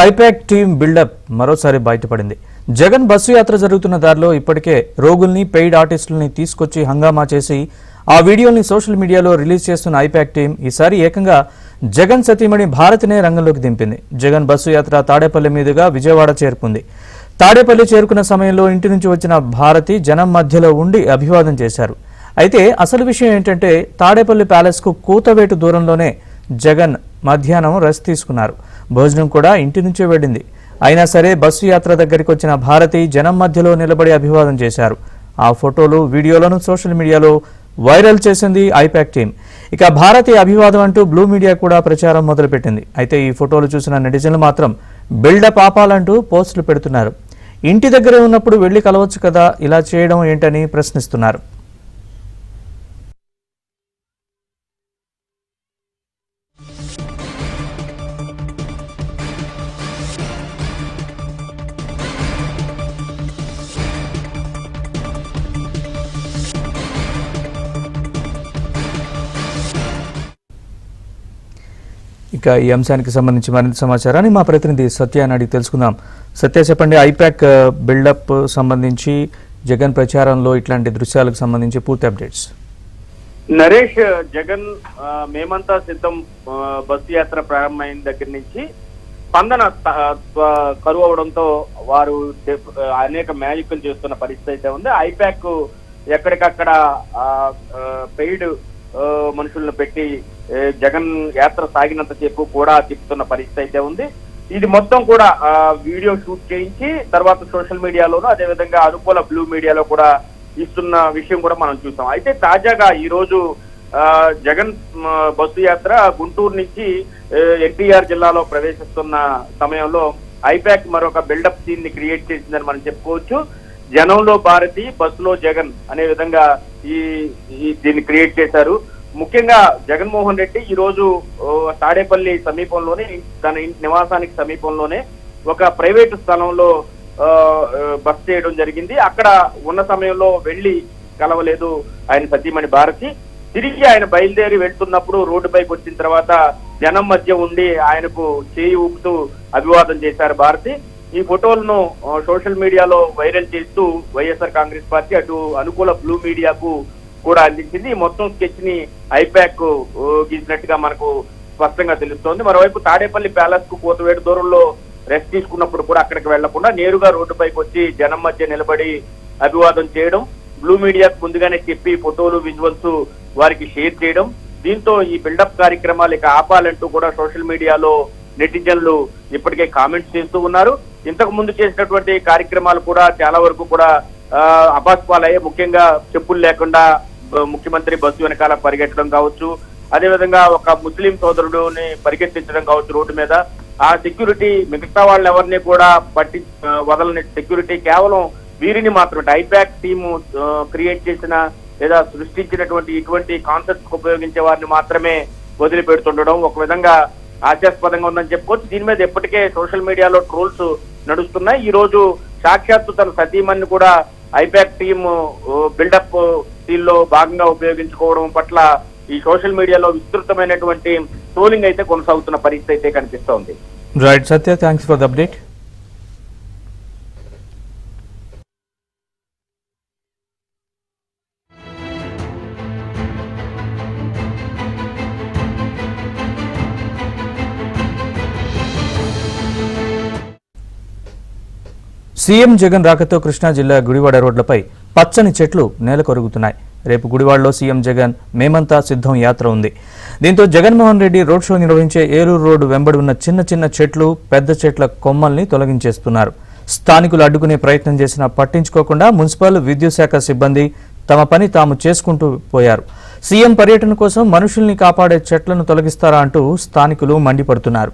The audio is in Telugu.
ఐపాక్ టీమ్ బిల్డప్ మరోసారి బయటపడింది. జగన్ బస్సు యాత్ర జరుగుతున్న దారిలో ఇప్పటికే రోగుల్ని, పెయిడ్ ఆర్టిస్టుల్ని తీసుకొచ్చి హంగామా చేసి ఆ వీడియోల్ని సోషల్ మీడియాలో రిలీజ్ చేస్తున్న ఐపాక్ టీం ఈసారి ఏకంగా జగన్ సతీమణి భారతినే రంగంలోకి దింపింది. జగన్ బస్సు యాత్ర తాడేపల్లి మీదుగా విజయవాడ చేరుకుంది. తాడేపల్లి చేరుకున్న సమయంలో ఇంటి నుంచి వచ్చిన భారతి జనం మధ్యలో ఉండి అభివాదం చేశారు. అయితే అసలు విషయం ఏంటంటే తాడేపల్లి ప్యాలెస్కు కూతవేటు దూరంలోనే జగన్ మధ్యాహ్నం రెస్ట్ తీసుకున్నారు. భోజనం కూడా ఇంటి నుంచే వెళ్ళింది. అయినా సరే బస్సు యాత్ర దగ్గరికి వచ్చిన భారతి జనం మధ్యలో నిలబడి అభివాదం చేశారు. ఆ ఫోటోలు, వీడియోలను సోషల్ మీడియాలో వైరల్ చేసింది ఐపాక్ టీం. ఇక భారతి అభివాదం అంటూ బ్లూ మీడియా కూడా ప్రచారం మొదలుపెట్టింది. అయితే ఈ ఫోటోలు చూసిన నెటిజన్లు మాత్రం బిల్డప్ ఆపాలంటూ పోస్టులు పెడుతున్నారు. ఇంటి దగ్గరే ఉన్నప్పుడు వెళ్లి కలవచ్చు కదా, ఇలా చేయడం ఏంటని ప్రశ్నిస్తున్నారు. ఇక ఈ అంశానికి సంబంధించి మరింత సమాచారాన్ని మా ప్రతినిధి సత్యాన్ని అడిగి తెలుసుకుందాం. సత్య, చెప్పండి, ఐపాక్ బిల్డప్ సంబంధించి జగన్ ప్రచారంలో ఇట్లాంటి దృశ్యాలకు సంబంధించి పూర్తి అప్డేట్స్. నరేష్, జగన్ మేమంతా సిద్ధం బస్సు యాత్ర ప్రారంభమైన దగ్గర నుంచి స్పందన కరువు అవడంతో వారు అనేక మ్యాజిక్లు చేస్తున్న పరిస్థితి అయితే ఉంది. ఐపాక్ ఎక్కడికక్కడ పెయిడ్ మనుషులను పెట్టి జగన్ యాత్ర సాగినంత సేపు కూడా తిప్పుతున్న పరిస్థితి అయితే ఉంది. ఇది మొత్తం కూడా వీడియో షూట్ చేయించి తర్వాత సోషల్ మీడియాలోనూ అదేవిధంగా అనుకూల బ్లూ మీడియాలో కూడా ఇస్తున్న విషయం కూడా మనం చూసాం. అయితే తాజాగా ఈ రోజు జగన్ బస్సు యాత్ర గుంటూరు నుంచి ఎన్టీఆర్ జిల్లాలో ప్రవేశిస్తున్న సమయంలో ఐపాక్ మరొక బిల్డప్ సీన్ ని క్రియేట్ చేసిందని మనం చెప్పుకోవచ్చు. జనంలో భారతి, బస్సులో జగన్ అనే విధంగా దీన్ని క్రియేట్ చేశారు. ముఖ్యంగా జగన్మోహన్ రెడ్డి ఈ రోజు తాడేపల్లి సమీపంలోనే, తన నివాసానికి సమీపంలోనే ఒక ప్రైవేటు స్థలంలో బస చేయడం జరిగింది. అక్కడ ఉన్న సమయంలో వెళ్లి కలవలేదు ఆయన సతీమణి భారతి. తిరిగి ఆయన బయలుదేరి వెళ్తున్నప్పుడు రోడ్డుపైకి వచ్చిన తర్వాత జనం మధ్య ఉండి ఆయనకు చేయి ఊపుతూ అభివాదం చేశారు భారతి. ఈ ఫోటోలను సోషల్ మీడియాలో వైరల్ చేస్తూ వైఎస్ఆర్ కాంగ్రెస్ పార్టీ అటు అనుకూల బ్లూ మీడియాకు కూడా అందించింది. ఈ మొత్తం స్కెచ్ ని ఐపాక్ గీసినట్టుగా మనకు స్పష్టంగా తెలుస్తోంది. మరోవైపు తాడేపల్లి ప్యాలెస్ కు కోతవేటు దూరంలో రెస్ట్ తీసుకున్నప్పుడు కూడా అక్కడికి వెళ్లకుండా నేరుగా రోడ్డుపైకి వచ్చి జనం మధ్య నిలబడి అభివాదం చేయడం, బ్లూ మీడియాకు ముందుగానే చెప్పి ఫోటోలు, విజువల్స్ వారికి షేర్ చేయడం, దీంతో ఈ బిల్డప్ కార్యక్రమాలు ఇక ఆపాలంటూ కూడా సోషల్ మీడియాలో నెటిజన్లు ఇప్పటికే కామెంట్స్ చేస్తూ ఉన్నారు. ఇంతకు ముందు చేసినటువంటి కార్యక్రమాలు కూడా చాలా వరకు కూడా అపాస్పాలయ్యే. ముఖ్యంగా చెప్పులు లేకుండా ముఖ్యమంత్రి బస్సు వెనకాల పరిగెట్టడం కావచ్చు, అదేవిధంగా ఒక ముస్లిం సోదరుడుని పరిగెత్తించడం కావచ్చు రోడ్డు మీద. ఆ సెక్యూరిటీ మిగతా వాళ్ళు ఎవరిని కూడా వదలని సెక్యూరిటీ కేవలం వీరిని మాత్రమే ఐపాక్ టీము క్రియేట్ చేసిన లేదా సృష్టించినటువంటి ఇటువంటి కాన్సెప్ట్స్ ఉపయోగించే వారిని మాత్రమే వదిలిపెడుతుండడం ఒక విధంగా హాస్యాస్పదంగా ఉందని చెప్పుకోవచ్చు. దీని మీద ఇప్పటికే సోషల్ మీడియాలో ట్రోల్స్ నడుస్తున్నాయి. ఈ రోజు సాక్షాత్తు తన సతీమణిని కూడా ఐపాక్ టీమ్ బిల్డప్ సీన్ లో భాగంగా ఉపయోగించుకోవడం పట్ల ఈ సోషల్ మీడియాలో విస్తృతమైనటువంటి ట్రోలింగ్ అయితే కొనసాగుతున్న పరిస్థితి అయితే కనిపిస్తోంది. Right Satya, thanks for the update. CM Jagan రాకతో కృష్ణా జిల్లా గుడివాడ రోడ్లపై పచ్చని చెట్లు నేలకొరుగుతున్నాయి. రేపు గుడివాడలో సీఎం జగన్ మేమంతా సిద్ధం యాత్ర ఉంది. దీంతో జగన్మోహన్ రెడ్డి రోడ్ షో నిర్వహించే ఏలూరు రోడ్డు వెంబడి ఉన్న చిన్న చిన్న చెట్లు, పెద్ద చెట్ల కొమ్మల్ని తొలగించేస్తున్నారు. స్థానికులు అడ్డుకునే ప్రయత్నం చేసినా పట్టించుకోకుండా మున్సిపల్, విద్యుత్ శాఖ సిబ్బంది తమ పని తాము చేసుకుంటూ పోయారు. సీఎం పర్యటన కోసం మనుషుల్ని కాపాడే చెట్లను తొలగిస్తారా అంటూ స్థానికులు మండిపడుతున్నారు.